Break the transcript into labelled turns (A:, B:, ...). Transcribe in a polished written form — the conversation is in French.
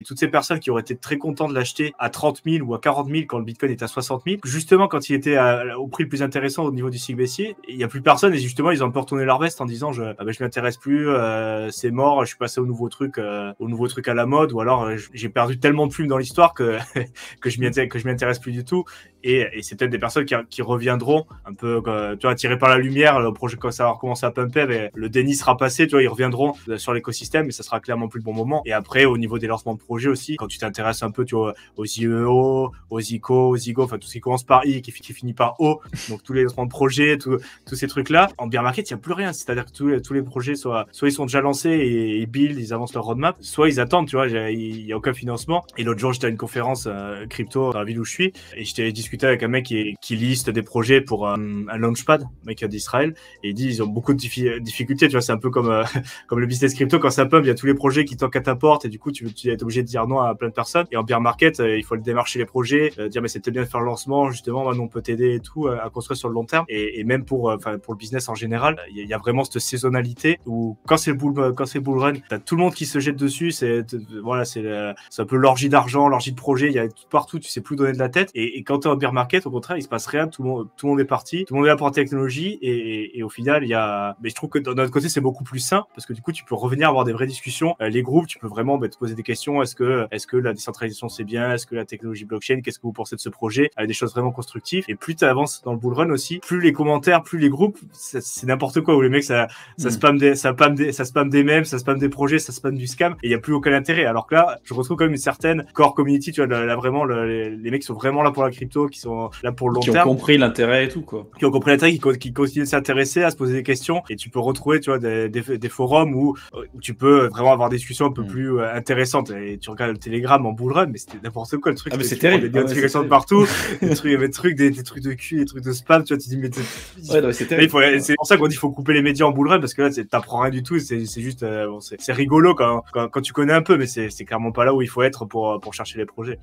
A: Et toutes ces personnes qui auraient été très contentes de l'acheter à 30 000 ou à 40 000 quand le Bitcoin était à 60 000, justement quand il était au prix le plus intéressant au niveau du cycle baissier, il n'y a plus personne et justement ils ont un peu retourné leur veste en disant je m'intéresse plus, c'est mort, je suis passé au nouveau truc à la mode, ou alors j'ai perdu tellement de plumes dans l'histoire que que je m'y intéresse plus du tout. Et c'est peut-être des personnes qui reviendront un peu, tu vois, attirées par la lumière, le projet quand ça va recommencer à pumper, mais le déni sera passé, tu vois, ils reviendront sur l'écosystème et ça sera clairement plus le bon moment. Et après, au niveau des lancements de projets aussi, quand tu t'intéresses un peu, tu vois, aux IEO, aux ICO, aux IGO, enfin tout ce qui commence par I et qui finit par O, donc tous les lancements de projets, tous ces trucs-là, en bear market, il n'y a plus rien. C'est-à-dire que tous les projets, soit ils sont déjà lancés et ils build, ils avancent leur roadmap, soit ils attendent, tu vois, il n'y a aucun financement. Et l'autre jour, j'étais à une conférence crypto dans la ville où je suis et j'étais discuté avec un mec qui liste des projets pour un launchpad, mec d'Israël, et il dit ils ont beaucoup de difficultés, tu vois, c'est un peu comme le business crypto, quand ça pump, il y a tous les projets qui toquent à ta porte et du coup tu es obligé de dire non à plein de personnes. Et en bear market, il faut le démarcher les projets, dire mais c'était bien de faire le lancement, justement, maintenant on peut t'aider et tout à construire sur le long terme. Et même pour le business en général, il y a vraiment cette saisonnalité où quand c'est le bull run, t'as tout le monde qui se jette dessus, c'est un peu l'orgie d'argent, l'orgie de projet, il y a tout partout, tu sais plus donner de la tête. Et quand t'es en bear market, au contraire, il se passe rien, tout le monde est parti, tout le monde est là pour la technologie, et au final, mais je trouve que d'un autre côté, c'est beaucoup plus sain, parce que du coup, tu peux revenir avoir des vraies discussions, les groupes, tu peux vraiment te poser des questions, est-ce que la décentralisation c'est bien, est-ce que la technologie blockchain, qu'est-ce que vous pensez de ce projet, des choses vraiment constructives. Et plus tu avances dans le bull run aussi, plus les commentaires, plus les groupes, c'est n'importe quoi, où les mecs, ça spam des mèmes, ça spam des projets, ça spam du scam, et il y a plus aucun intérêt. Alors que là, je retrouve quand même une certaine core community, tu vois, là vraiment, les mecs sont vraiment là pour la crypto, qui sont là pour le long terme.
B: Qui ont compris l'intérêt et tout, quoi.
A: Qui ont compris l'intérêt, qui continuent de s'intéresser, à se poser des questions, et tu peux retrouver, tu vois, des forums où tu peux vraiment avoir des discussions un peu plus intéressantes. Et tu regardes le Telegram en bull run, mais c'était n'importe quoi, le truc.
B: Ah, mais c'est terrible.
A: Des notifications de partout, des trucs de cul, des trucs de spam, tu vois, tu dis, mais
B: c'est terrible.
A: C'est pour ça qu'on dit qu'il faut couper les médias en bull run, parce que là, t'apprends rien du tout, c'est juste, c'est rigolo quand tu connais un peu, mais c'est clairement pas là où il faut être pour chercher les projets.